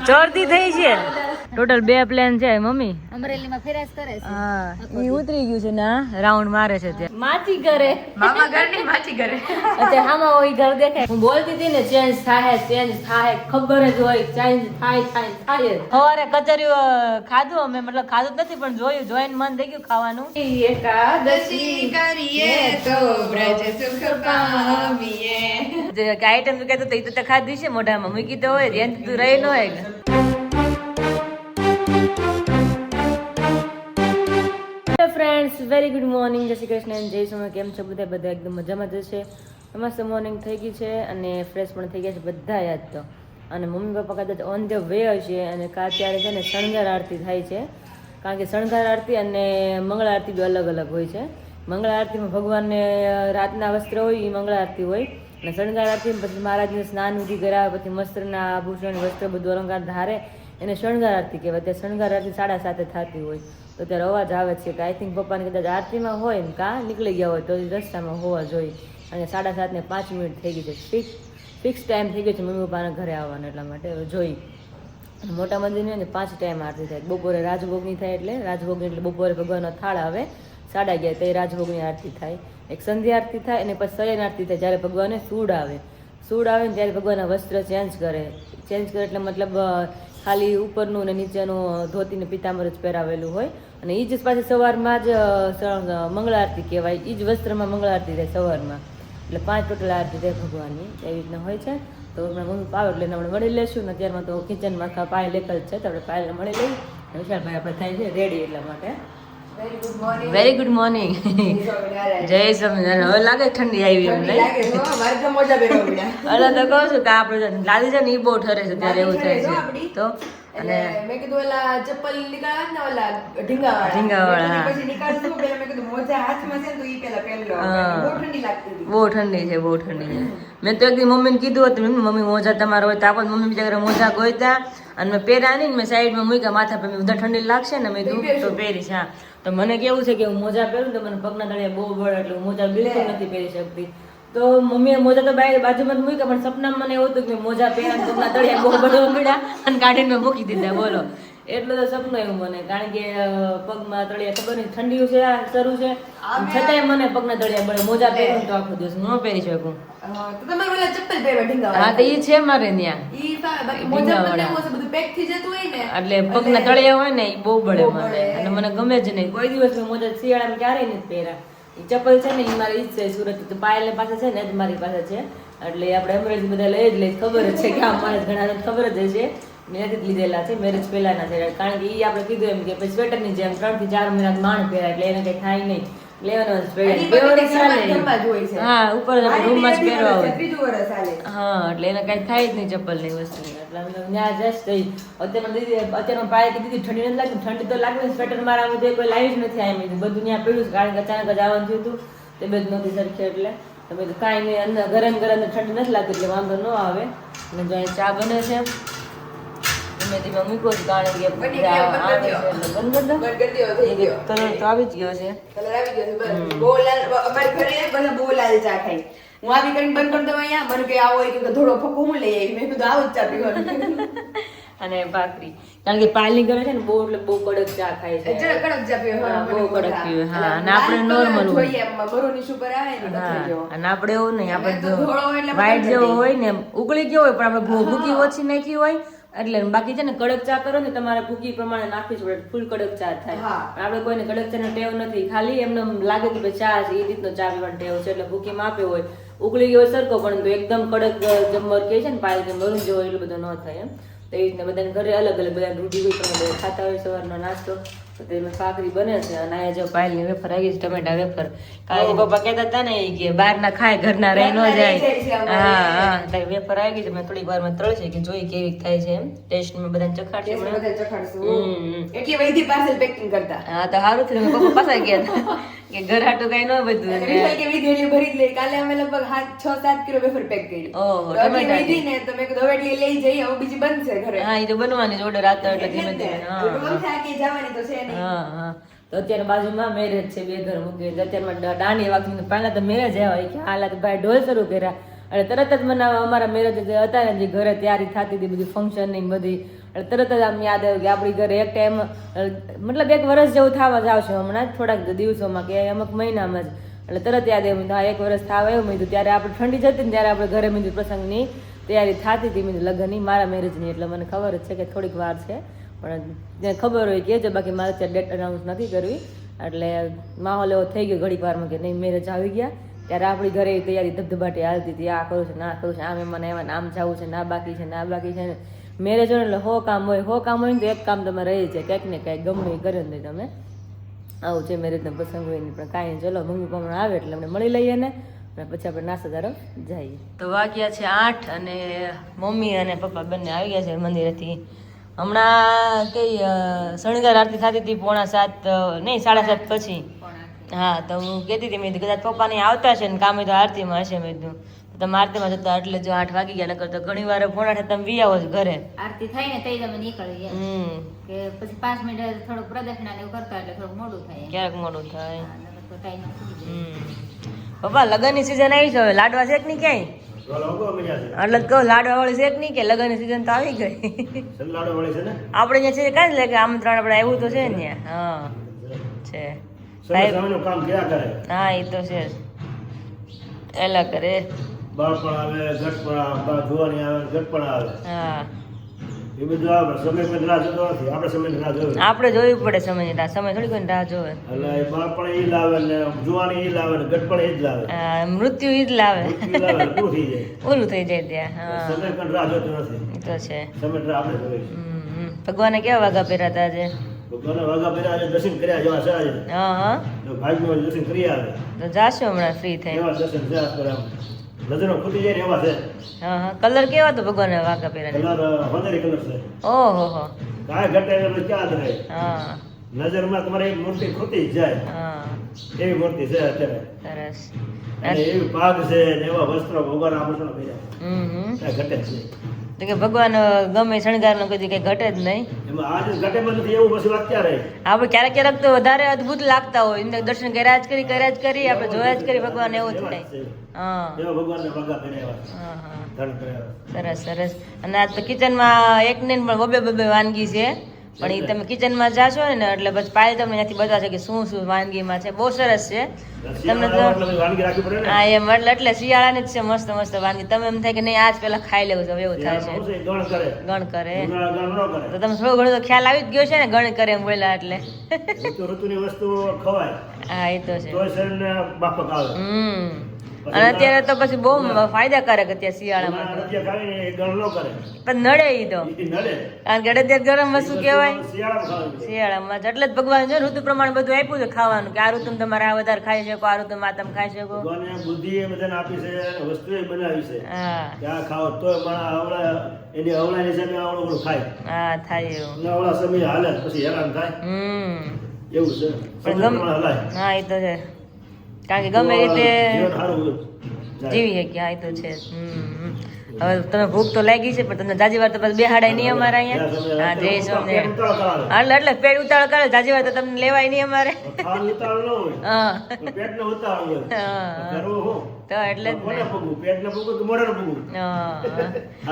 ચડતી થઈ છે total 2 plane છે મમ્મી અમરેલીમાં ફેરાસ કરે છે. હા ઈ ઉતરી ગયું છે ને રાઉન્ડ મારે છે ત્યાં માચી કરે મામા ઘર ની માચી ઘરે અત્યારે હામાં હોય ઘર દેખાય. હું બોલતી હતી ને ચેન્જ થાય ખબર જ હોય ચેન્જ થાય સવારે કચરિયું ખાધું અમે મતલબ ખાધું જ નથી પણ જોઈને મન થઈ ગયું ખાવાનું. એકાદશી કરીએ તો બ્રજ સુખ પામીએ. જે આઈટમ તું કહેતો તો ખાધી છે મોઢામાં મૂકી તો હોય રેન તું રહી ન હોય. ફ્રેન્ડ્સ વેરી ગુડ મોર્નિંગ, જય શ્રી કૃષ્ણ, જય સોમનાથ. કેમ છો બધા એકદમ મજામાં જ છે. મસ્ત મોર્નિંગ થઈ ગઈ છે અને ફ્રેશ પણ થઈ ગયા છે બધા યાદ તો. અને મમ્મી પપ્પા કદાચ ઓન ધ વે હશે અને ત્યારે છે ને શણગાર આરતી થાય છે. કારણ કે શણગાર આરતી અને મંગળ આરતી બી અલગ અલગ હોય છે. મંગળ આરતીમાં ભગવાનને રાતના વસ્ત્ર હોય એ મંગળ આરતી હોય અને શણગાર આરતીમાં પછી મહારાજને સ્નાન વિધિ કરાવે, પછી મસ્ત્રના આભૂષણ વસ્ત્ર બધું અલંકાર ધારે એને શણગાર આરતી કહેવાય. ત્યાં શણગાર આરતી 7:30 થતી હોય તો ત્યારે અવાજ આવે છે કે આઈ થિંક પપ્પાને કદાચ આરતીમાં હોય ને કાં નીકળી ગયા હોય તો રસ્તામાં હોવા જોઈએ. અને 7:07 ને 5 મિનિટ થઈ ગઈ છે. ફિક્સ ટાઈમ થઈ ગયો છે મમ્મી પપ્પાના ઘરે આવવાનો, એટલા માટે જોઈ. અને મોટા મંદિરની ને 5 ટાઈમ આરતી થાય. બપોરે રાજભોગની થાય એટલે રાજભોગની એટલે બપોરે ભગવાનનો થાળ આવે 11:30 તે રાજભોગની આરતી થાય. એક સંધ્યા આરતી થાય અને પછી શયન આરતી થાય જ્યારે ભગવાને સૂડ આવે ને ત્યારે ભગવાનના વસ્ત્ર ચેન્જ કરે એટલે મતલબ ખાલી ઉપરનું ને નીચેનું ધોતી ને પિતાંબર જ પહેરાવેલું હોય. અને એ જ પાછી સવારમાં જ મંગળ આરતી કહેવાય. એ જ વસ્ત્રમાં મંગળ આરતી થાય સવારમાં. એટલે 5 ટોટલ આરતી થાય ભગવાનની એવી રીતના હોય છે. તો હમણાં મમ્મી પાવ એટલે આપણે મળી લઈશું ને અત્યારમાં તો કિચનમાં આખા પાય લેખલ છે તો આપણે પાયને મળી લઈ. વિશાલભાઈ આપણે થાય છે રેડી એટલા માટે. Very good morning. જય સ્વામિનારાયણ. હવે લાગે ઠંડી આવી એમ નહીં? અરે તો કહું છું કે આપણે લાદી છે ને એ બહુ ઠરે છે ત્યારે એવું થાય છે. તો અને મેં કીધું ઓલા ચપ્પલ નીકળવા ને ઓલા ઢીંગાવાળા પછી નીકાળશું પેલા મેં કીધું મોજા હાથમાં છે ને તો ઈ પેલા પહેરલો. બહુ ઠંડી લાગતી હતી. બહુ ઠંડી છે. મેં તો એકદી મમ્મીને કીધું હતું મમ્મી મોજા તમારા હોય તો આપો. મમ્મી બીજા ઘરે મોજા ગોઈતા અને મેં પહેર્યા નહીં. મેં સાઈડમાં મૂક્યા માથા પર. બધા ઠંડી લાગશે ને મેં કીધું તો પહેરીશ. હા તો મને કેવું છે કે હું મોજા પહેરું તો મને પગના તળિયે બહુ બળે એટલે હું મોજા બિલકુલ નથી પહેરી શકતી. તો મમ્મીએ મોજા તો બાજુમાં મૂક્યા પણ સપનામાં મને એવું હતું કે મોજા પહેર્યા પગના તળિયા બહુ બળવા મળ્યા અને કાઢીને મૂકી દીધા. બોલો એટલું તો સપનું એવું મને. કારણ કે પગમાં તળિયા ખબર નહીં ઠંડી છે શરૂ છે છતાંય મને પગના તળિયા બળે. મોજા પહેરું તો આખો દિવસ ન પહેરી શકું. તો તમારે ઓલા ચપ્પલ પહેરવા ઢીંગાવાળા. હા તો એ છે મારે ત્યાં. ઈ બાકી મોજા બધું પેક થઈ જતું હોય ને એટલે પગના તળિયા હોય ને એ બહુ બળે મને અને મને ગમે જ નહીં. કોઈ દિવસ મેં મોજા શિયાળામાં ક્યારેય નથી પહેર્યા. એ ચપ્પલ છે ને એ મારી ઈ જ છે સુરત. તો પાયલ પાસે છે ને જ મારી પાસે છે એટલે આપણે અમરેલી બધા લઈ જ લઈ. ખબર જ છે કે આ મારે ઘણા ખબર જ હશે. મેં જ લીધેલા છે મેરેજ પહેલાના છે. કારણ કે એ આપણે કીધું એમ કે પછી સ્વેટરની જેમ 3 થી 4 મહિના માણ પહેરાય એટલે એને કઈ થાય નહીં. હા ઉપર રૂમમાં જ પહેરવા હોય. હા એટલે એને કઈ થાય જ નહીં ચપ્પલ ની વસ્તુ. એટલે ત્યાં જસ્ટ અત્યારમાં પાય કીધી ઠંડી નથી લાગતી. ઠંડી તો લાગે સ્વેટર મારા બધે કોઈ લાવી જ નથી આવી. બધું ત્યાં પડ્યું કારણ કે અચાનક જ આવવાનું થયું હતું તે બધું નહોતી સરખી એટલે તમે કાંઈ નહીં અંદર ગરમ ઠંડી નથી લાગતી એટલે વાંધો ન આવે. અને જો અહીં ચા બને છે ધીમે ધીમે મૂકો છું કારણ કે કલર તો આવી જ ગયો છે. બહુ લાલ અમારી ઘરે બધા બહુ લાલ ચા ખાય. હું આવી કરીને બંધ કરી દઉં અહીંયા મને કે આવો કે થોડો ફક્કો હું લઈ આવી. મેં કીધું આવું જ ચા પીવાનું. અને ભાખરી કારણ કે પાલની ઘરે છે ને બહુ એટલે બહુ કડક ચા ખાય છે. કડક ચા પીવે. બહુ કડક પીવે. હા અને આપણે નોર્મલ જોઈએ એમાં બરોની સુપર આવે ને અને આપણે એવું નહીં. આપણે વ્હાઈટ જેવો હોય ને ઉકળી ગયો હોય પણ આપણે ભૂકી ઓછી નાખી હોય એટલે બાકી છે ને કડક ચા કરો ને તમારે ભૂકી પ્રમાણે નાખવી પડે ફૂલ કડક ચા થાય. આપણે કોઈને કડક ચા ટેવ નથી. ખાલી એમને લાગે કે ચા છે એ રીતનો ચા પીવાનો ટેવ છે એટલે ભૂકી માપે હોય ઉકળી ગયો સરખો પણ તો એકદમ કડક જમર કે છે ને પાય કે મરું જેવો એટલું બધું ન થાય એમ. તો એ રીતના બધાને ઘરે અલગ અલગ બધા રૂટી કોઈ પ્રમાણે ખાતા હોય સવારનો નાસ્તો. તો તેમાં ભાખરી બને છે અને અહીંયા જો પાયલની વેફર આવી છે ટમેટા વેફર. કારણ કે પપ્પા કહેતા હતા ને કે બહાર ના ખાય ઘરના રહી ન જાય. હા વેફર આવી ગઈ છે. મેં થોડીક વાર માં તળશે કે જોઈ કેવી થાય છે એમ ટેસ્ટ માં બધાને ચખાડશે. એટલી વૈધી પાર્સલ પેકિંગ કરતા. હા તો સારું થયું પપ્પા પાછા ગયા હતા કે ઘર હાટું કઈ ન બધું કે વિધેલી ભરી જ લઈ. કાલે અમે લગભગ 6-7 કિલો વેફર પેક કરી. ઓહો ટમેટા વિધી ને તો મેં કીધું એટલી લઈ જઈએ હવે બીજી બનશે ઘરે. હા એ તો બનવાની ઓર્ડર આતો એટલે ધીમે ધીમે. જવાની તો છે નહીં. હા તો અત્યારે બાજુમાં મેરેજ છે 2 ઘર મૂકી. અત્યારમાં દાંડી વાગી પહેલા તો મેરેજ આવ્યા કે હાલા તો ભાઈ ઢોલ શરૂ કર્યા એટલે તરત જ મને અમારા મેરેજ જે હતા ને જે ઘરે તૈયારી થતી હતી બધી ફંક્શન ની બધી એટલે તરત જ આમ યાદ આવ્યું કે આપણી ઘરે એક ટાઈમ મતલબ 1 વર્ષ જેવું થવા જ આવશે હમણાં જ થોડાક દિવસોમાં કે અમુક મહિનામાં જ એટલે તરત યાદ આવ્યું હા 1 વર્ષ થવા આવ્યું મેં ત્યારે આપણે ઠંડી જતી ને ત્યારે આપણે ઘરે મેં પ્રસંગની તૈયારી થતી હતી મેં લગ્નની મારા મેરેજની એટલે મને ખબર જ છે કે થોડીક વાર છે પણ જેને ખબર હોય કે ભાઈ મારે ત્યાં ડેટ અનાઉન્સ નથી કરવી એટલે માહોલ એવો થઈ ગયો ઘડીક વારમાં કે નહીં મેરેજ આવી ગયા ત્યારે આપણી ઘરે તૈયારી ધબધબાટી હાલતી હતી આ કરું છે ના કરું છે આમ એમાં એમાં આમ જવું છે ના બાકી છે ના બાકી છે ને મેરેજ હોય એટલે 100 કામ હોય 100 કામ હોય ને તો એક કામ તમે રહી છે કંઈક ને કંઈક ગમે એ કરે ને તમે આવું છે મેરેજનો પ્રસંગ હોય ને પણ કાંઈ નહીં ચલો મમ્મી પપ્પા આવે એટલે અમને મળી લઈએ ને અને પછી આપણે નાસ્તા તરફ જઈએ તો વાગ્યા છે 8 અને મમ્મી અને પપ્પા બંને આવી ગયા છે મંદિરેથી હમણાં કઈ શણગાર આરતી થતી હતી 6:45 નહીં 7:30 પછી હા તો હું કહેતી હતી મેં કદાચ પપ્પા ને આવતા છે ને કામે તો આરતીમાં હશે મેં કીધું તમે આરતીમાં જતા એટલે જો 8 વાગી ગયા નકર તો ઘણી વાર 7:45 તમે વી આવો છો ઘરે આરતી થાય ને તઈ તમે નીકળી કે પછી 5 મિનિટ થોડુંક પ્રદક્ષિણા ને એવું કરતા એટલે થોડુંક મોડું થાય ક્યારેક મોડું થાય તો ટાઈમ પપ્પા લગનની સિઝન આવી છે હવે લાડવા છે કે નહીં ક્યાંય એટલે જ કહું લાડવા વાળી છે કે નહીં કે લગનની સિઝન તો આવી ગઈ આપણે અહીંયા છે કાંઈ લે કે આમંત્રણ આપણે આવ્યું તો છે ને હા છે હા એ તો છે એલા કરે બાળપણ આવે ઘટપણ આવે જોવાની આવે ઘટપણ આવે હા એ બધું આવે સમય કોઈ રાહ જોતો નથી આપણે સમયની રાહ જોવે આપણે જોવી પડે સમય થોડી કોઈ રાહ જોવે એટલે એ બાળપણ એ લાવે ને જોવાની એ લાવે ને ઘટપણ એ જ લાવે મૃત્યુ ઈ જ લાવે પૂરું થઈ જાય ઓલું થઈ જાય ત્યાં હા સમય પણ રાહ જોતો નથી એ તો છે સમય રાહ આપણે જોવે ભગવાને કેવા વાઘા પહેર્યા હતા આજે ભગવાન વાઘા પહેર્યા આજે દર્શન કર્યા જેવા છે આજે હા ભાગમાં દર્શન કરી આવે તો જાશું હમણાં ફ્રી થઈ એવા દર્શન છે નજરો ખૂટી જાય ને એવા છે હા હા કલર કેવા તો ભગવાને વાઘા પહેર્યા કલર હોનેરી કલર છે ઓહો હો કાંઈ ઘટે એટલે ક્યાં જ રહે હા નજરમાં તમારી એક મૂર્તિ ખૂટી જ જાય હા એવી મૂર્તિ છે અત્યારે સરસ અને એવી પાગ છે ને એવા વસ્ત્રો ભગવાન આભૂષણો પહેર્યા કાંઈ ઘટે જ નહીં તો કે ભગવાન ગમે શણગાર નો કદી કઈ ઘટે જ નહીં એમાં આજે ઘટે માં નથી એવું પછી વાત ક્યાં રહી આપણે ક્યારેક ક્યારેક તો વધારે અદભુત લાગતા હોય એમને દર્શન કર્યા જ કરી આપણે જોયા જ કરી ભગવાન એવું જ થાય હા એવા ભગવાનને વાઘા પહેર્યા હા હા ધારણ કર્યા સરસ સરસ અને આજ તો કિચનમાં એક ને પણ બબે વાનગી છે પણ એ તમે કિચનમાં જાશો ને એટલે પછી પાયલ તમને ત્યાંથી બતાવશે કે શું શું વાનગીમાં છે બહુ સરસ છે તમને તો વાનગી રાખવી પડે ને હા એમ એટલે શિયાળાની જ છે મસ્ત મસ્ત વાનગી તમે એમ થાય કે નહીં આજ પેલા ખાઈ લેવું છે એવું થાય છે ગણ કરે ગણ કરે ગણ ન કરે તો તમે થોડું ઘણું તો ખ્યાલ આવી જ ગયો છે ને ગણ કરે એમ બોલ્યા એટલે ઋતુની વસ્તુ ખવાય હા એ તો છે તો શરીરને બાફક આવે અને અત્યારે તો પછી બહુ ફાયદાકારક અત્યારે શિયાળામાં રૂપિયા ખાવીને એ ગણ ન કરે પણ નડે ઈ તો એ નડે કારણ કે અત્યારે ગરમ વસ્તુ કહેવાય શિયાળામાં ખાવાનું શિયાળામાં જ એટલે જ ભગવાન જો ઋતુ પ્રમાણે બધું આપ્યું છે ખાવાનું કે આ ઋતુમાં તમારે આ વધારે ખાઈ શકો આ ઋતુમાં આ તમે ખાઈ શકો ભગવાને બુદ્ધિ એ બધાને આપી છે અને વસ્તુ એ બનાવી છે હા ત્યાં ખાઓ તોય માણસ આવડા એની અવળાની સામે આવડું ખાય હા થાય એવું અને અવળા સમય હાલે પછી હેરાન થાય એવું છે સમય પ્રમાણે હલાય હા એ તો છે કારણ કે ગમે રીતે જીવન સારું જીવી શકીએ હા એ તો છે હવે તમે ભૂખ તો લાગી છે પણ તમને જાજી વાર તો પછી બેહાડાય નહીં અમારે અહીંયા હા જય સ્વામિનારાયણ એટલે પેટ ઉતાળ કરે જાજી વાર તો તમને લેવાય નહીં અમારે હા તો એટલે જ ને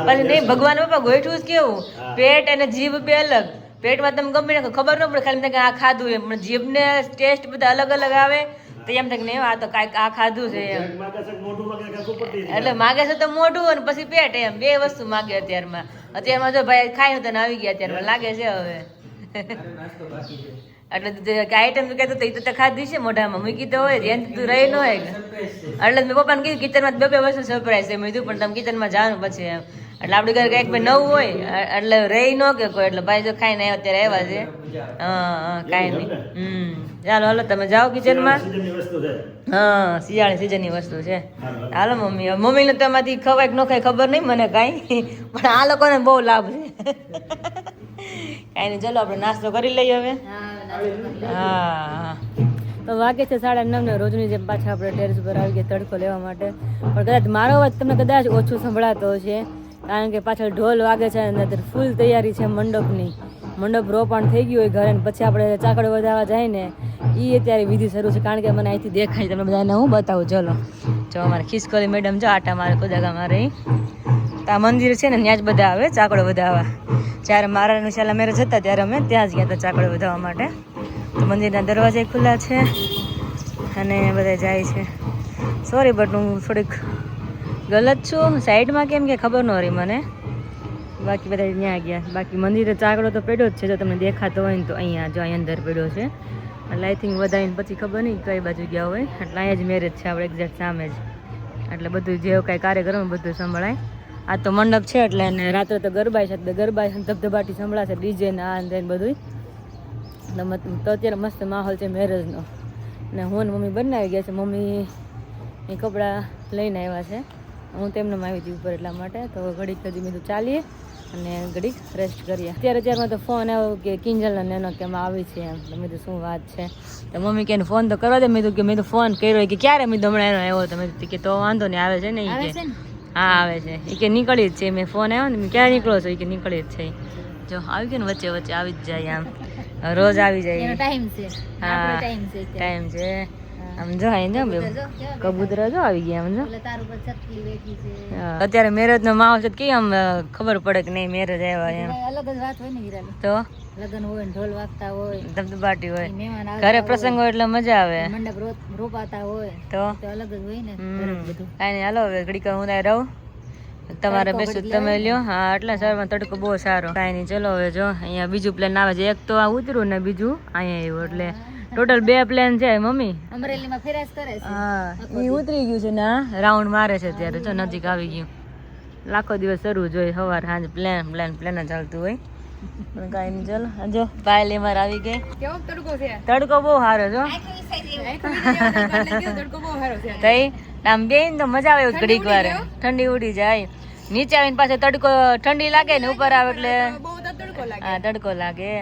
પછી નહીં ભગવાન બાપા ગોઠવું જ કેવું પેટ અને જીભ બે અલગ પેટમાં તમે ગમે ને ખબર ન પડે ખાલી આ ખાધું એમ પણ જીભને ટેસ્ટ બધા અલગ અલગ આવે તો એમ થાય કે નહીં આ તો કાંઈક આ ખાધું છે એમ એટલે માગે છે તો મોઢું અને પછી પેટ એમ બે વસ્તુ માગે અત્યારમાં જો ભાઈ ખાય તને આવી ગયા અત્યારમાં લાગે છે હવે એટલે આઈટમ તો કહેતો એ તો ખાધી છે મોઢામાં મૂકી તો હોય એમ તું રહી ન હોય એટલે મેં પપ્પાને કીધું કિચનમાં બે વસ્તુ સરપ્રાઈઝ છે મેં કીધું પણ તમે કિચનમાં જવાનું પછી એમ એટલે આપણી ઘરે કંઈક નવું હોય એટલે રહી ન કે કોઈ એટલે ભાઈ જો ખાઈને અત્યારે આવ્યા છે હા કાંઈ નહીં ચાલો હાલો તમે જાઓ કિચનમાં હા શિયાળાની સિઝનની વસ્તુ છે હાલો મમ્મીને તો એમાંથી ખવાય કે ન ખાય ખબર નહીં મને કાંઈ પણ આ લોકોને બહુ લાભ છે કાંઈ નહીં ચાલો આપણે નાસ્તો કરી લઈએ હવે હા તો વાગે છે 9:30 ને રોજની જેમ પાછા આપણે ટેરેસ પર આવી ગયા તડકો લેવા માટે પણ કદાચ મારો અવાજ તમને કદાચ ઓછો સંભળાતો છે કારણ કે પાછળ ઢોલ વાગે છે અને ફૂલ તૈયારી છે મંડપની મંડપ રોપણ થઈ ગયું હોય ઘરે પછી આપણે ચાકડો વધારવા જાય ને એ અત્યારે વિધિ શરૂ છે કારણ કે મને અહીંથી દેખાય તમને બધાને હું બતાવું ચલો જો અમારે ખિસકોલી મેડમ જો આટા મારે કોદાગા મારે તો આ મંદિર છે ને ત્યાં જ બધા આવે ચાકડો વધાવવા જ્યારે મારા શાલા મેરેજ હતા ત્યારે અમે ત્યાં જ ગયા હતા ચાકડો વધાવવા માટે તો મંદિરના દરવાજા ખુલ્લા છે અને બધા જાય છે સોરી બટ હું થોડીક ગલત છું સાઈડમાં કેમ કે ખબર ન રહી મને બાકી બધા ત્યાં ગયા બાકી મંદિરે ચાકડો તો પડ્યો જ છે જો તમને દેખાતો હોય ને તો અહીંયા જો અહીં અંદર પડ્યો છે એટલે આઈ થિંક વધારીને પછી ખબર નહીં કઈ બાજુ ગયા હોય એટલે અહીંયા જ મેરેજ છે આપણે એક્ઝેક્ટ સામે જ એટલે બધું જે કાંઈ કાર્યક્રમ બધું સંભળાય આ તો મંડપ છે એટલે અને રાત્રે તો ગરબા છે ગરબા ધબધબાટી સંભળાશે ડીજે ને આ ને બધું તો અત્યારે મસ્ત માહોલ છે મેરેજનો ને હું ને મમ્મી બંને આવી ગયા છે મમ્મી એ કપડાં લઈને આવ્યા છે હું તેમને આવી હતી ઉપર એટલા માટે તો ઘડીક હજી મેં તો ચાલીએ અને ઘડીક રેસ્ટ કરીએ અત્યારમાં તો ફોન આવ્યો કે કિંજલ અને એનો કે આવી છે એમ તો મેં તો શું વાત છે તો મમ્મી કે ફોન તો કરવા દે મેં તો ફોન કર્યો કે ક્યારે મેં હમણાં એનો આવ્યો તો મેં કે તો વાંધો નહીં આવે છે ને એ કે હા આવે છે એ કે નીકળી જ છે મેં ફોન આવ્યો ને મેં ક્યારે નીકળો છો એ કે નીકળી જ છે જો આવી ગયો ને વચ્ચે વચ્ચે આવી જ જાય આમ રોજ આવી જાય ટાઈમ છે હા ટાઈમ છે આમ જો અહીં જો કબૂતરા જો આવી ગયા આમ જો અત્યારે મેરેજ નો માહોલ છે કે આમ ખબર પડે કે નહીં મેરેજ આવ્યા એમ અલગ જ વાત હોય ને હીરાલી તો લગન હોય ને ઢોલ વાગતા હોય ધબધબાટી હોય મહેમાન આવતા ઘરે પ્રસંગ હોય એટલે મજા આવે મંડપ રોપાતા હોય તો અલગ જ હોય ને બધું કાંઈ નહીં હાલો હવે ઘડીક હું ત્યાં રહું તમારે બેસું તમે લ્યો હા એટલે સરમાં તડકો બહુ સારો કાંઈ નહીં ચલો હવે જો અહીંયા બીજું પ્લેન આવે છે એક તો આ ઉતર્યું ને બીજું અહીંયા આવ્યું એટલે ટોટલ 2 પ્લેન છે મમ્મી અમરેલીમાં ફેરાસ કરે છે હા એ ઉતરી ગયું છે ને રાઉન્ડ મારે છે અત્યારે જો નજીક આવી ગયું લાખો દિવસ શરૂ જ હોય સવાર સાંજ પ્લેન જ ચાલતું હોય પણ કાંઈ નહીં ચલો જો પાયલી મારે આવી ગઈ કેવો તડકો છે તડકો બહુ સારો જો તડકો બહુ સારો છે તઈ આમ બેન તો મજા આવે ઘડીક વાર ઠંડી ઉડી જાય નીચે આવીને પાછો તડકો ઠંડી લાગે ને ઉપર આવે એટલે બહુ તડકો લાગે હા તડકો લાગે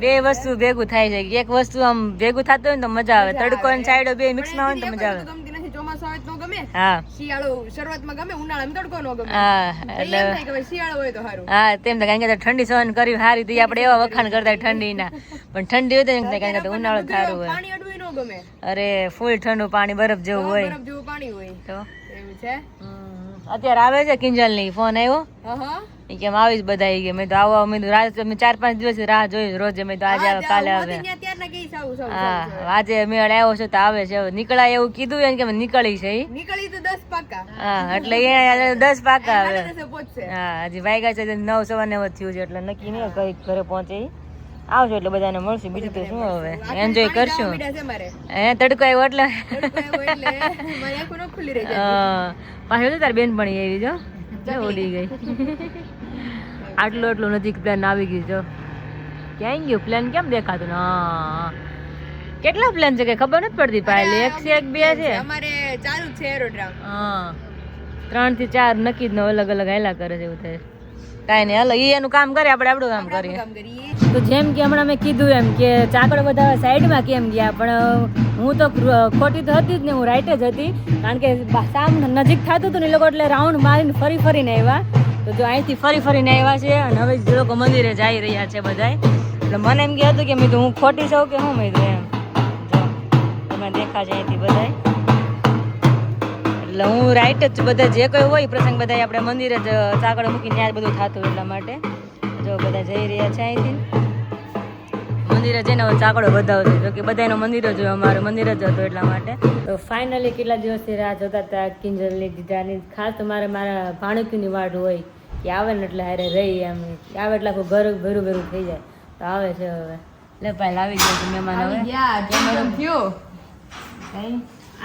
બે વસ્તુ ભેગું થાય છે એક વસ્તુ આમ ભેગું થતું હોય ને તો મજા આવે તડકો અને સાઈડો બે મિક્સમાં હોય ને તો મજા આવે ગમતી નથી ચોમાસું આવે તો ગમે હા શિયાળો શરૂઆતમાં ગમે ઉનાળામાં તડકો ન ગમે હા એટલે એમ થાય કે ભાઈ શિયાળો હોય તો સારું હા તેમ તો કારણ કે ઠંડી સહન કરી સારી તો આપણે એવા વખાણ કરતા હોય ઠંડીના પણ ઠંડી હોય તો એમ થાય કારણ કે ઉનાળો સારું હોય પાણી અડવું ન ગમે અરે ફૂલ ઠંડુ પાણી બરફ જેવું હોય બરફ જેવું પાણી હોય તો એવું છે અત્યારે આવે છે કિંજલ ની ફોન આવ્યો હા એ કેમ આવી જ બધા ઈ કે મેં તો આવો મેં તો રાત મેં 4-5 દિવસ રાહ જોઈ રોજ મેં તો આજે આવે કાલે આવે ત્યારના કઈ સાવ હા આજે મેળ આવ્યો છે તો આવે છે નીકળાય એવું કીધું એને કે નીકળી છે ઈ નીકળી તો 10 પાકા હા એટલે એ 10 પાકા આવે પહોંચશે હા હજી વાગ્યા છે 9:15 થયું છે એટલે નક્કી નહીં કઈ ઘરે પહોંચે ઈ. આવજો એટલે બધાને મળશું બીજું તો શું હવે એન્જોય કરશું હે તડકો આવ્યો એટલે પાછળ તો તારી બેન પણ એવી જો ઉડી ગઈ આટલું નજીક પ્લેન આવી ગયું જો ક્યાં ગયું પ્લેન કેમ દેખાતું હા કેટલા પ્લેન છે કે ખબર નથી પડતી પાયલી 1 છે 1 2 છે અમારે ચાલુ છે એરોડ્રામ હા 3 થી 4 નક્કી જ નો અલગ અલગ હાલ્યા કરે છે એવું થાય કાંઈ નહીં હાલો ઈ એનું કામ કરે આપણે આપણું કામ કરીએ તો જેમ કે હમણાં મેં કીધું એમ કે ચાકડો બધા સાઈડમાં કેમ ગયા પણ હું તો ખોટી તો હતી જ ને હું રાઈટ જ હતી કારણ કે સામ નજીક થતું હતું ને એ લોકો એટલે રાઉન્ડ મારીને ફરીને આવ્યા તો જો અહીંથી ફરીને આવ્યા છે અને હવે જે લોકો મંદિરે જઈ રહ્યા છે બધા એટલે મને એમ કહેતું કે મેં તો હું ખોટી છું કે હું મેં તો એમ જો તમે દેખા છે અહીંથી બધા એટલે હું રાઈટ જ બધા જે કોઈ હોય પ્રસંગ બધા આપણે મંદિરે જ ચાકડો મૂકીને ત્યાં જ બધું થતું એટલા માટે જો બધા જઈ રહ્યા છે અહીંથી મંદિરે જઈને હવે ચાકડો વધાવશે જો કે બધાનો મંદિર જ હોય અમારે મંદિર જ હતો એટલા માટે તો ફાઇનલી કેટલા દિવસથી રાહ જોતા હતા કિંજલની દીદાની ખાસ તો મારા ભાણકીની વાટ હોય કે આવે ને એટલે હારે રહી એમ આવે એટલે આખું ઘર ભેરું થઈ જાય તો આવે છે હવે લે પહેલા આવી ગયો છે મહેમાન હવે થયો કઈ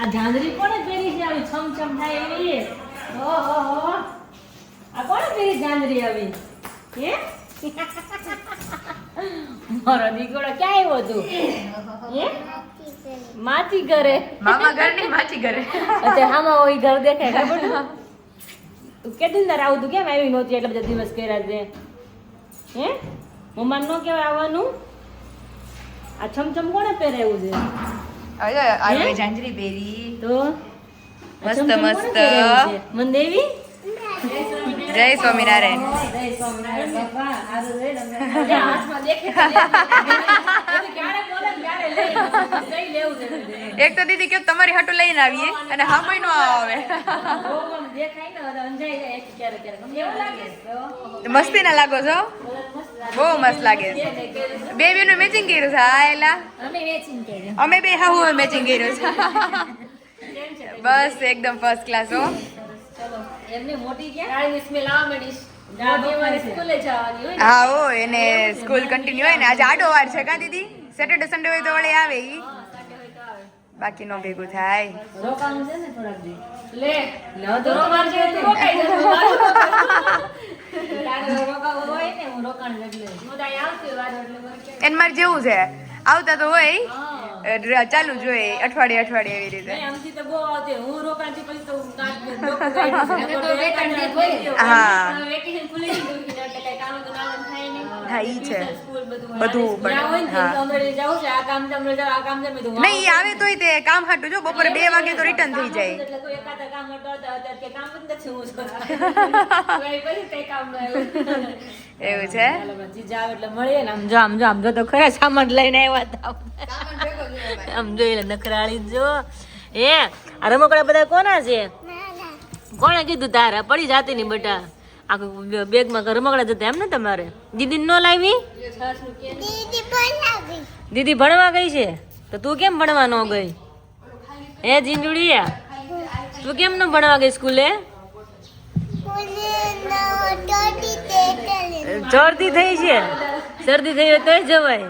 આ ઝાંઝરી કોણે પહેરી છે આવી છમ થાય એવી ઓહો આ કોણે પહેરી ઝાંઝરી આવી હે મારો દીકરો ક્યાં આવ્યો તું હે માથી ઘરે મામા ઘર ની માચી ઘરે અચ્છા હામાં ઓય ઘર દેખાય ખબર તું કેટલી દર આવું તું કેમ આવી નહોતી એટલે બધા દિવસ કર્યા છે હે મમ્મા નો કેવાય આવવાનું આ છમ કોણે પહેરાવ્યું છે અરે ઝાંઝરી પહેરી તો મસ્ત મસ્ત મન દેવી જય સ્વામિનારાયણ જય સ્વામિનારાયણ બાપા આદુ રે હાથમાં દેખે ક્યારે બોલે ક્યારે એક તો દીદી કે તમારી હાટુ લઈને આવીએ અને હામય નો આવે મસ્તી ના લાગો છો બહુ મસ્ત લાગે બે બેનું મેચિંગ કર્યું છે હા એલા અમે બે હા હું મેચિંગ કર્યું છે બસ એકદમ ફર્સ્ટ ક્લાસ હો હા હો એને સ્કૂલ કન્ટિન્યુ હોય ને આજે આડો વાર છે કા દીદી સેટરડે સન્ડે હોય તો વળી આવે ઈ બાકી નો ભેગું થાય એને મારે જેવું છે આવતા તો હોય ચાલુ જોઈએ અઠવાડિયે એવી રીતે હા ઈ છે બધું નહીં આવે તોય તે કામ હાટું જો બપોરે 2 વાગે તો રિટર્ન થઈ જાય એવું છે આમ જો તો ખરા સામાન લઈને આવ્યા હતા આમ જોઈ લે નખરાળી જો એ આ રમકડા બધા કોના છે કોણે કીધું તારા પડી જાતી ની બટા આખું બેગમાં રમકડા જતા એમ ને તમારે દીદી નો લાવી દીદી ભણવા ગઈ છે તો તું કેમ ભણવા ન ગઈ હે જીંજુડિયા તું કેમ ન ભણવા ગઈ સ્કૂલે શરદી થઈ છે શરદી થઈ હોય તોય જવાય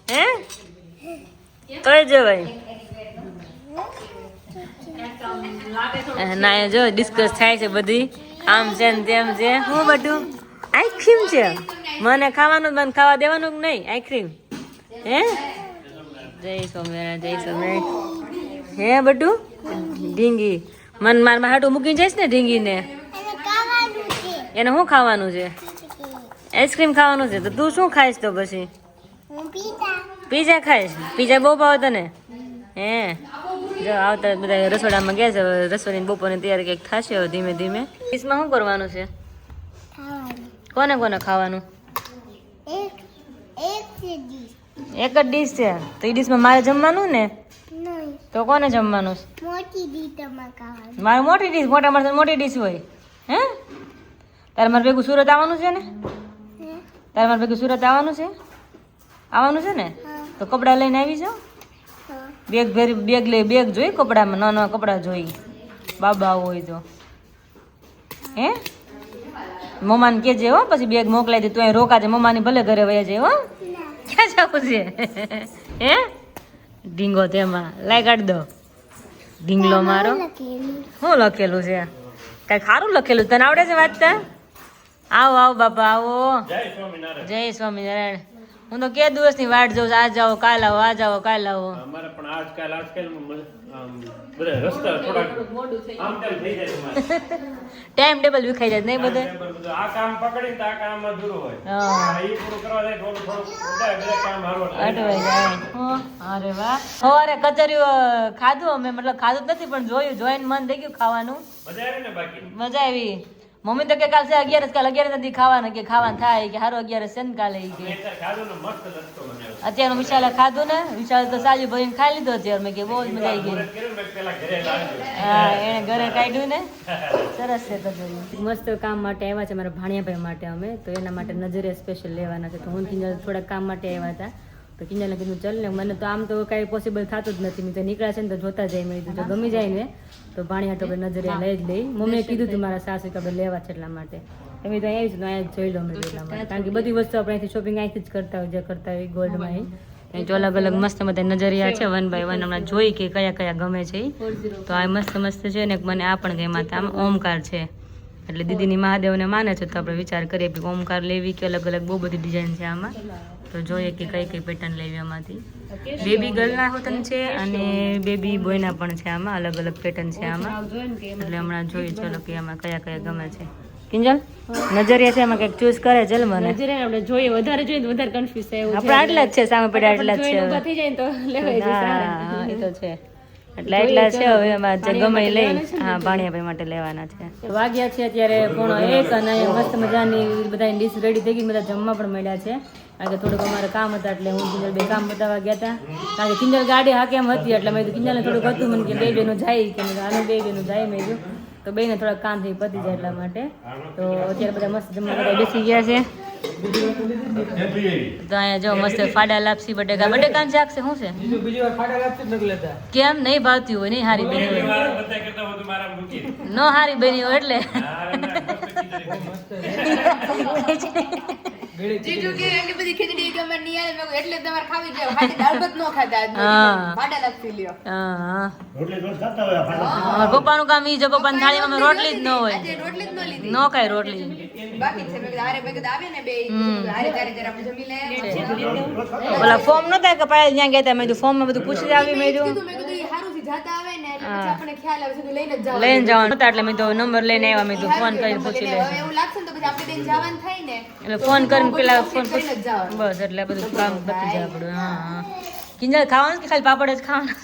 હે તોય જવાય ના એ જો ડિસ્કસ થાય છે બધી આમ છે ને તેમ છે હું બધું આઈસ્ક્રીમ છે મને ખાવાનું મને ખાવા દેવાનું કે નહીં આઈસ્ક્રીમ હે જય સ્વામિનારાયણ હે બધું ઢીંગી મન મારમાં હાટું મૂકીને જઈશ ને ઢીંગીને એને શું ખાવાનું છે આઈસ્ક્રીમ ખાવાનું છે તો તું શું ખાઈશ તો પછી પીઝા ખાઈશ પીઝા બહુ ભાવે તને હે જો આવતા બધા રસોડામાં ગયા છે રસોઈની બપોરની તૈયારી કંઈક થશે હવે ધીમે ધીમે ડીશમાં શું કરવાનું છે કોને કોને ખાવાનું એક જ ડીશ છે તો એ ડીશમાં મારે જમવાનું ને તો કોને જમવાનું છે મારે મોટી ડીશ મોટા માણસ મોટી ડીશ હોય હે તારે મારે ભેગું સુરત આવવાનું છે ને તારે મારે ભેગું સુરત આવવાનું છે ને તો કપડાં લઈને આવી જાઓ બેગ જોઈ કપડામાં નાના કપડાં જોઈ બાબા હોય તો હે મમ્માને કહેજે હો પછી બેગ મોકલાઈ દે તું અહીં રોકાજે મમ્માની ભલે ઘરે વયા જાય હો ક્યાં જવું છે હે ઢીંગો તેમાં લાઈ કાઢ દો ઢીંગલો મારો શું લખેલું છે કઈ ખારું લખેલું તને આવડે છે વાંચતા આવો બાપા આવો જય સ્વામિનારાયણ હું તો કે દિવસની વાટ જોઉં આ જાઓ કાલ આવો આ જાઓ કાલ આવો અમારે પણ આજકાલ બધા રસ્તા થોડાક આમ તેમ થઈ જાય તમારે ટાઈમ ટેબલ વિખાઈ જાય નહીં બધે આ કામ પકડીને તો આ કામમાં દૂરો હોય એ પૂરું કરવા જાય થોડું બધા કામ હારવા અટવાઈ જાય અરે વાહ સવારે કચરિયો ખાધું અમે મતલબ ખાધું જ નથી પણ જોઈને મન થઈ ગયું ખાવાનું મજા આવી ને બાકી મજા આવી મમ્મી તો કે કાલ છે 11 કાલ 11 નથી ખાવાનું કે ખાવાનું થાય કે હારો 11 છે ને કાલે કે ખાધું ને મસ્ત રસ્તો બનાવ્યો અત્યારે વિશાલે ખાધું ને વિશાલ તો સાજી ભરીને ખાઈ લીધો અત્યારે મેં કે બહુ જ મજા આવી ગઈ પેલા ઘરે લાવજો હા એને ઘરે કાઢ્યું ને સરસ છે કચરિયું મસ્ત કામ માટે આવ્યા છે મારા ભાણિયાભાઈ માટે અમે તો એના માટે નજરે સ્પેશિયલ લેવાના છે તો હું કિંજલ થોડા કામ માટે આવ્યા હતા તો કિંજલને કીધું ચલ ને મને તો આમ તો કાંઈ પોસિબલ થતું જ નથી મેં તો નીકળ્યા છે ને તો જોતા જાય મેં કીધું જો ગમી જાય ને તો ભાણિયા તો આપણે નજરે લઈ જ લઈ મમ્મીએ કીધું હતું મારા સાસુ કે આપણે લેવા છે એટલા માટે તમે તો અહીંયા જ અહીંયા જોઈ લો મેં એટલા માટે કારણ કે બધી વસ્તુ આપણે અહીંથી શોપિંગ અહીંથી જ કરતા હોય જે કરતા હોય ગોલ્ડમાં અહીં તો અલગ અલગ મસ્ત બધા નજરિયા છે 1 by 1 હમણાં જોઈ કે કયા કયા ગમે છે તો આ મસ્ત મસ્ત છે ને મને આ પણ ગમ્યા હતા આમ ઓમકાર છે એટલે દીદીની મહાદેવને માને છે તો આપણે વિચાર કરીએ કે ઓમકાર લેવી કે અલગ અલગ બહુ બધી ડિઝાઇન છે આમાં તો જોઈએ કે કઈ પેટર્ન લેવી આમાંથી બેબી ગર્લના હોતન છે અને બેબી બોયના પણ છે આમાં અલગ અલગ પેટર્ન છે આમાં એટલે હમણાં જોઈએ ચલો કે આમાં કયા કયા ગમે છે કિંજલ નજરિયા છે એમાં કંઈક ચૂઝ કરે ચલ મને આપણે જોઈએ વધારે જોઈએ તો વધારે કન્ફ્યુઝ થાય આપણે આટલા જ છે સામે પડ્યા આટલા જ છે થઈ જાય તો લેવાય હા એ તો છે એટલે એટલા છે હવે એમાં જે ગમે એ લઈ હા ભાણિયાભાઈ માટે લેવાના છે વાગ્યા છે અત્યારે 1:30 અને અહીંયા મસ્ત મજાની બધા ડીશ રેડી થઈ ગઈ બધા જમવા પણ મળ્યા છે કારણ કે થોડુંક અમારે કામ હતા એટલે હું કિંજલ બે કામ બતાવવા ગયા હતા કારણ કે કિંજલ ગાડી હાકે એમ હતી એટલે મેં કિંજલને થોડુંક હતું મને કે બે બેનું જાય કે આનું બે બેનું જાય મેં કીધું તો બેને થોડાક કામ થઈ પતી જાય એટલા માટે તો અત્યારે બધા મસ્ત જમવા બધા બેસી ગયા છે તો અહીંયા જો મસ્ત ફાડા લાપસી બટેકા શાક છે શું છે કેમ નહીં ભાવતી હોય નહીં હારી બની હોય નો હારી બની હોય એટલે જીજુ કે એટલી બધી ખીચડી ગમે નહીં આવે મેં એટલે તમારે ખાવી જાય ખાલી દાળ ભાત નો ખાતા ફાડા લાપસી લ્યો પપ્પાનું કામ ઈ છે પપ્પાની થાળીમાં અમે રોટલી જ ન હોય રોટલી જ ન લીધી નો ખાય રોટલી બાકી છે મેં હારે ભેગા આવે ને બે હારે તારે જરા આપણે જમી લે ઓલા ફોર્મ નતા કે પાયલ ત્યાં ગયા હતા મેં કીધું ફોર્મ માં બધું પૂછી આવી મેં કીધું મેં કીધું ઈ હારું થી જાતા આવે ને એટલે પછી આપણને ખ્યાલ આવે સીધું લઈને જ લઈને જવાનું હતા એટલે મેં તો નંબર લઈને આવ્યા મેં કીધું ફોન કરીને પૂછી લે એવું લાગશે ને તો પછી આપણે બેન જવાનું થાય ને એટલે ફોન કરીને પેલા ફોન કરીને જ જવાનું બસ એટલે બધું કામ પતી જાય આપણું હા કિંજલ ખાવાનું કે ખાલી પાપડ જ ખાવાનું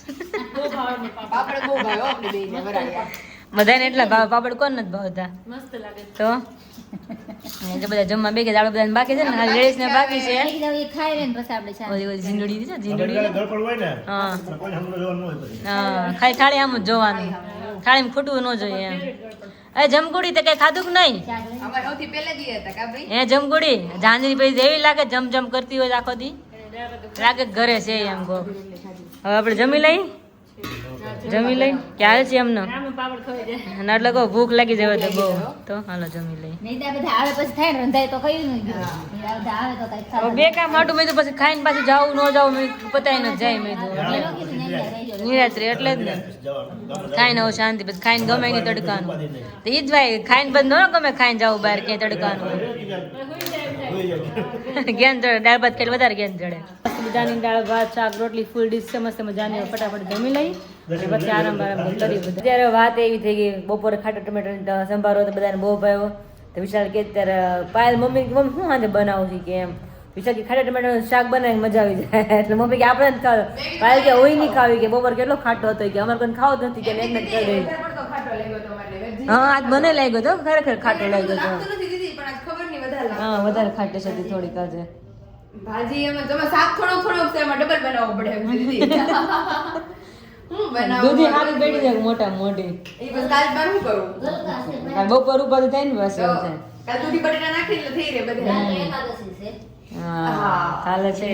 આપણે બહુ ભાવ આપણે બેને બરાબર બધાને એટલા ભાવ પાપડ કોણ નથી ભાવતા મસ્ત લાગે તો એટલે બધા જમવા બે કે આપણે બધાને બાકી છે ને ખાલી લેડીઝ ને બાકી છે એ ખાઈ લે ને પછી આપણે ચા ઓલી ઓલી જીંડોડી છે જીંડોડી હા હા ખાલી થાળી આમ જ જોવાનું થાળીમાં ખૂટવું ન જોઈએ એમ એ જમગુડી તે કઈ ખાધું કે નહીં અમાર સૌથી પહેલા દી હતા કા ભાઈ એ જમગુડી ઝાંઝરી પછી એવી લાગે જમ કરતી હોય આખો દી લાગે ઘરે છે એમ કહો હવે આપણે જમી લઈ ક્યારે છે એમનો એટલે કહો ભૂખ લાગી જાય તો બહુ તો હાલો જમી લઈ નહીં તો બધા આવે પછી થાય ને રંધાય તો કઈ નહીં આવે તો કઈ હવે બે કામ માટું મેં તો પછી ખાઈને પાછું જાવું ન જાવું મેં પતાય ન જાય મેં તો નિરાત્રી એટલે જ ને ખાઈને હવે શાંતિ પછી ખાઈને ગમે નહીં તડકાનું તો ઈ જ ભાઈ ખાઈને બંધ ન ગમે ખાઈને જવું બહાર ક્યાંય તડકાનું ગેન ચડે દાળ ભાત ખાઈ વધારે ગેન ચડે મજાની દાળ ભાત શાક રોટલી ફૂલ ડીશ છે મસ્ત મજાની ફટાફટ જમી લઈ અને પછી આરામ કરી બધા અત્યારે વાત એવી થઈ ગઈ બપોરે ખાટા ટમેટર સંભારો તો બધાને બહુ ભાવ્યો તો વિશાલ કે ત્યારે પાયલ મમ્મી શું આજે બનાવું છે કે એમ વિશાલ કે ખાટા ટમેટાનું શાક બનાવી મજા આવી જાય એટલે મમ્મી કે આપણે જ ખાવ પાયલ કે હોય નહીં ખાવી કે બપોર કેટલો ખાટો હતો કે અમારે કોઈ ખાવો જ નથી કે એક જ કરી હા આજ મને લાગ્યો તો ખરેખર ખાટો લાગ્યો તો હા વધારે ખાટી છે થોડીક આજે ભાજી એમાં તમે શાક થોડો છે એમાં ડબલ બનાવવો પડે એમ દીદી હું બનાવું દૂધી હારી બેઠી જાય મોટા મોટી એ બસ કાલ બાર હું કરું આ બપોર ઉપર થાય ને બસ એવું થાય કાલ દૂધી બટેટા નાખી એટલે થઈ રે બધે એકાદશી છે હા કાલે છે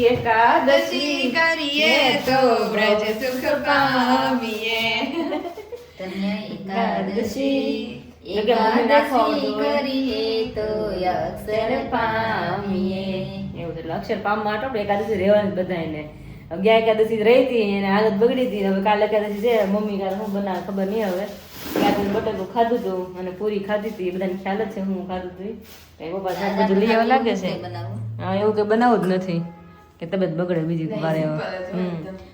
એકાદશી કરીએ તો બ્રજ સુખ પામીએ તમને એકાદશી એકાદશી કરીએ તો અક્ષર પામીએ એવું એટલે અક્ષર પામવા માટે આપણે એકાદશી રહેવાની બધાને અગિયાર એકાદશી રહી હતી અને હાલત બગડી હતી હવે કાલે એકાદશી છે મમ્મી કાલે શું બનાવે ખબર નહીં હવે રાત્રે બટાકું ખાધું હતું અને પૂરી ખાધી હતી બધાને ખ્યાલ જ છે હું ખાધું હતું કઈ પપ્પા શાક બધું લઈ આવવા લાગે છે હા એવું કઈ બનાવવું જ નથી કે તબિયત બગડે બીજી વારે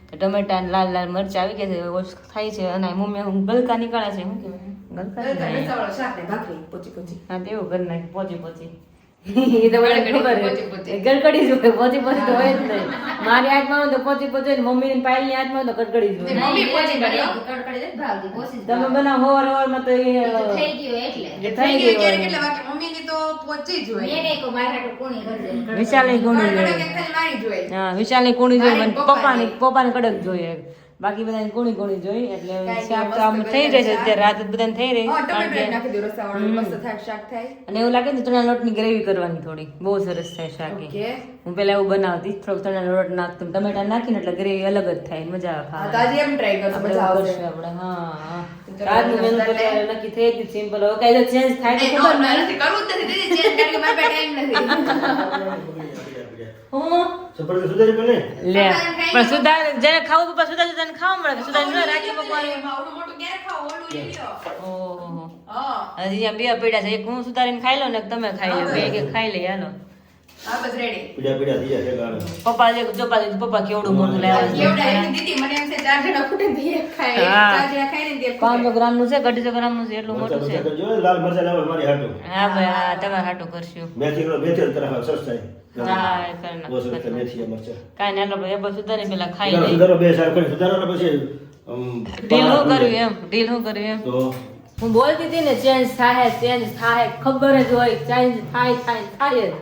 તો ટમેટા ને લાલ લાલ મરચા આવી ગયા છે ઓછ થાય છે અને મમ્મી હું ગલકા નીકળે છે શું કહેવાય ગલકા શાક ને ભાખરી પોચી પોચી હા તેવું કરી નાખી પોચી એ તો મને ખબર છે ગડકડી જ હોય પોચી તો હોય જ નહીં મારી હાથમાં તો પોચી ને મમ્મી ની પાયલ ની હાથમાં તો ગડકડી જ હોય મમ્મી પોચી કર્યો તમે બનાવો હવાર માં તો થઈ ગયો એટલે થઈ ગયું કેટલા વાગે મમ્મી ની તો પોચી જ હોય મેને કો મારા કોણી કરજે વિશાલની કુણી કડક જોઈએ એક ખાલી મારી જ હોય હા વિશાલની કુણી જોઈએ મારી મને પપ્પાની કડક જોઈએ બાકી બધાને કુણી જોઈએ એટલે શાક તો આમ થઈ જાય છે અત્યારે રાત બધાને થઈ રહી ટમેટો નાખી દો રસા વાળું મસ્ત થાય શાક થાય અને એવું લાગે ને ચણા લોટની ગ્રેવી કરવાની થોડી બહુ સરસ થાય શાક ઓકે હું પેલા એવું બનાવતી થોડોક ચણા લોટ નાખતું ટમેટા નાખીને એટલે ગ્રેવી અલગ જ થાય મજા આવે હા તો આજે એમ ટ્રાય કરશું મજા આવશે આપણે હા આજનું મેનુ તો નક્કી થઈ ગયું સિમ્પલ હવે કઈ ચેન્જ થાય તો ખબર નહીં નથી કરવું જ નથી દીદી ચેન્જ કરી મારી પાસે ટાઈમ નથી હું લે પણ સુધાર જેને ખાવું પપ્પા સુધાર ખાવા મળે સુધાર ન રાખી પપ્પા આવડું મોટું ક્યારે ખાવ ઓલું લઈ લ્યો ઓહો હા હજી બે પીડા છે એક હું સુધારીને ખાઈ લો ને એક તમે ખાઈ લો બે કે ખાઈ લે હાલો હા બસ રેડી પીડા પીડા થઈ જાય એટલે આને. પપ્પા જે પપ્પા કેવડું મોટું લાવ્યા છે. કેવડા એની દીદી મને એમ છે 4 જણા ખૂટે બે ખાય હા. 4 જણા ખાય ને તે 500 ગ્રામનું છે 250 ગ્રામનું છે એટલું મરચાં મોટું છે. બરચાં કરજો, લાલ મરચાં લાવો મારી હાટુ. હા ભાઈ હા તમારે હાટું કરશું. મેથી તરફ સસ્તા હા એ કરી બહુ સરસ નાખો. મેથી મરચાં. કાંઈ નહીં આપણે એ બધું સુધારી પેલા ખાઈ સુધારો લઈ. સુધારો બે સાર કરી સુધારો ને પછી ડીલ શું કર્યું એમ ડીલ શું કર્યું એમ તો હું બોલતી હતી ને ચેન્જ થાય ખબર જ હોય ચેન્જ થાય જ.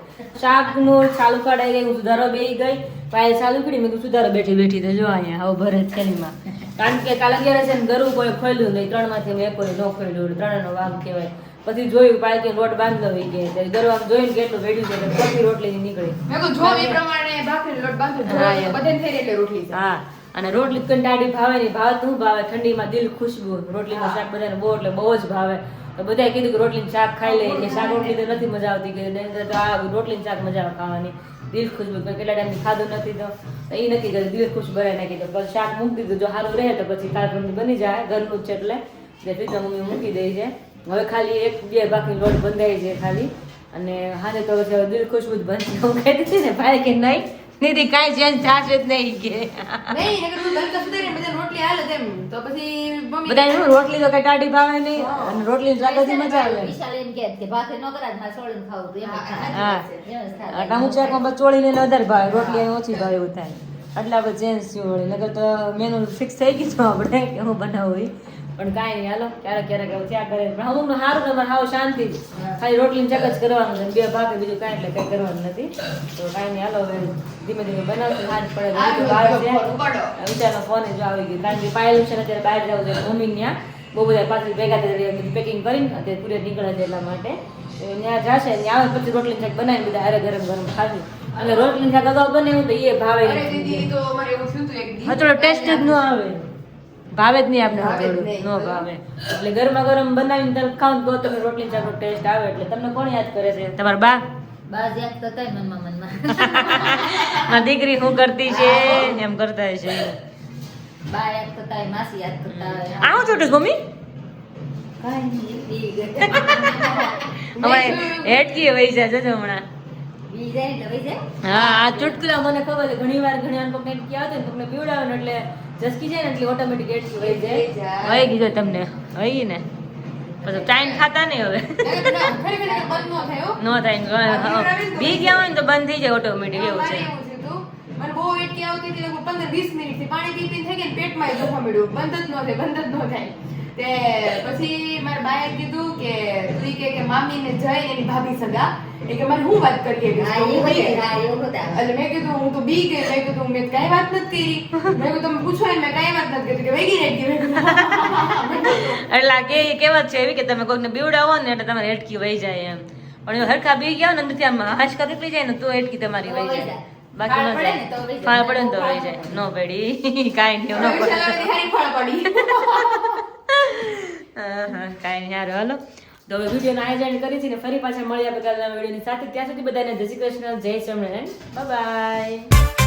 શાકનું ચાલુ કઢાઈ ગઈ હું સુધારો બેહી ગઈ પાયલ ચાલુ કરી મેં કીધું સુધારો બેઠી તો જો અહીંયા હવે ભરે થેલીમાં કારણ કે કાલે અગિયાર છે ને ગરું કોઈ ખોલ્યું નહીં 3 માંથી મેં કોઈ ન ખોલ્યું 3 નો વાગ કહેવાય પછી જોયું પાયલ કે લોટ બાંધલો હોય કે ગરવા જોઈને કેટલું વેડ્યું છે એટલે પછી રોટલી નીકળી. મેં કહું જો એ પ્રમાણે ભાખરી લોટ બાંધો જો હા, એમ. બધાને થઈ એટલે રોટલી છે હા અને રોટલી કંટાળી ભાવે નહીં ભાવે શું ભાવે ઠંડીમાં દિલ ખુશ્બુ રોટલીનું શાક બધાને બહુ એટલે બહુ જ ભાવે તો બધાએ કીધું કે રોટલીનું શાક ખાઈ લે કે શાક રોટલી તો નથી મજા આવતી કે તો આ રોટલીનું શાક મજા આવે ખાવાની દિલ ખુશ્બુ તો કેટલા ટાઈમથી ખાધું નથી તો એ નથી કર્યું દિલ ખુશ ભરાઈ નાખી તો પછી શાક મૂકી દીધું જો સારું રહે તો પછી કાર્યક્રમની બની જાય ઘરનું જ છે એટલે જે ફ્રીજમાં મમ્મી મૂકી દઈ છે હવે ખાલી 1-2 બાકી લોટ બંધાઈ છે ખાલી અને હાને તો પછી દિલ ખુશ્બુ જ બનશે હું કહેતી હતી ને ભાઈ કે નહીં નીતિ કાંઈ ચેન્જ થશે જ નહીં કે નહીં નકર હું દલકા સુધારીને બધા રોટલી હાલે તેમ તો પછી મમ્મી બધાને શું રોટલી તો કઈ ટાઢી ભાવે નહીં અને રોટલી શાકભાજી મજા આવે વિશાલ એમ કહે કે ભાખરી ન કરાય મારે સોળીને ખાવું તું એમ જ થાય. હા એમ જ થાય. અટામું શાકમાં બસ ચોળીને વધારે ભાવે રોટલી એને ઓછી ભાવે એવું થાય એટલે આપણે ચેન્જ થયું વળી નકર તો મેનુ ફિક્સ થઈ ગયું છે આપણે કે હું બનાવું ઈ. પણ કાંઈ નહીં હાલો ક્યારેક એવું ત્યાં કરે પણ અમુકનું સારું તમારે હાવ શાંતિ જ ખાલી રોટલીને ચક જ કરવાનું છે 2 ભાગે બીજું કાંઈ એટલે કંઈ કરવાનું નથી તો કાંઈ નહીં હાલો હવે ધીમે ધીમે બનાવશું સાંજ પડે બીજું બહાર છે વિચારનો ફોન જો આવી ગયો કારણ કે પાયેલું છે ને અત્યારે બહાર જવું છે મમ્મી ત્યાં બહુ બધા પાછળ ભેગા થઈ પેકિંગ કરીને અત્યારે પૂરે નીકળે છે એટલા માટે તો ત્યાં જશે ત્યાં આવે પછી રોટલી શાક બનાવીને બધા હારે ગરમ ગરમ ખાશું અને રોટલી શાક અગાઉ બનાવ્યું તો એ ભાવે અરે દીદી તો અમારે એવું થયું હતું એક દી થોડો ટેસ્ટ જ ન આવે ભાવે જ નહીં આપણે ભાવે જ થોડું નહીં. ન ભાવે એટલે ગરમા ગરમ બનાવીને તમે ખાવ તો તમે રોટલી શાકનો ટેસ્ટ આવે એટલે તમને કોણ યાદ કરે છે તમારા બા બાજ યાદ તો થાય મનમાં મારી દીકરી શું કરતી છે એમ કરતા છે બા યાદ તો થાય માસી યાદ તો થાય આવું છોટું મમ્મી કાંઈ નહીં, બી ગઈ. હમણાં હેટકી વહી જાય જજો હમણાં બી જાય ને વહી જાય. હા આ ચુટકલા મને ખબર છે ઘણી વાર પગ હેટકી આવતી ને તમને પીવડાવે ને એટલે જસકી જાય ને એટલે ઓટોમેટિક હેટકી વહી જાય વહી ગઈ જાય તમને વહી ને પછી ચાઈન ખાતા નહીં હવે ખરેખર એટલે બંધ ન થાય હો. નો થાય બી ગયા હોય ને તો બંધ થઈ જાય ઓટોમેટિક એવું મારે છે એવું થયું હતું. મને બહુ વેટકી આવતી હતી લગભગ 15-20 મિનિટથી પાણી પી પીને થઈ ગઈ ને પેટમાં દુખવા મળ્યું બંધ જ ન થાય તે પછી મારા બાએ કીધું કે તું ઈ કે મામીને જઈ એની ભાભી સગા એ કે મને હું વાત કરીએ કે હા, એવું હોય, હા, એવું બધા. એટલે મેં કીધું હું તો બી ગઈ મેં કીધું મેં કાંઈ વાત નથી કરી મેં કીધું તમે પૂછો ને મેં કાંઈ વાત નથી કરી કે વેગી રહી ગઈ એટલે આ કે કહેવત છે એવી કે તમે કોઈકને બીવડાવો ને એટલે તમારી હેટકી વહી જાય એમ પણ જો હરખા બી ગયા ને અંદરથી આમ હાશકા નીકળી જાય ને તો હેટકી તમારી વહી જાય બાકી ન ફાળ પડે ને તો વહી જાય. ફાળ પડે ને તો વહી જાય નો પડી કાંઈ નહીં ન પડે હારી ફળ પડી હા કાંઈ નહીં હારું હાલો તો હવે વિડીયોનું આયોજન કરી છે ને ફરી પાછા મળ્યા બધા વિડીયોની સાથે ત્યાં સુધી બધાને જય શ્રી કૃષ્ણ જય સ્વામિનારાયણ બાય બાય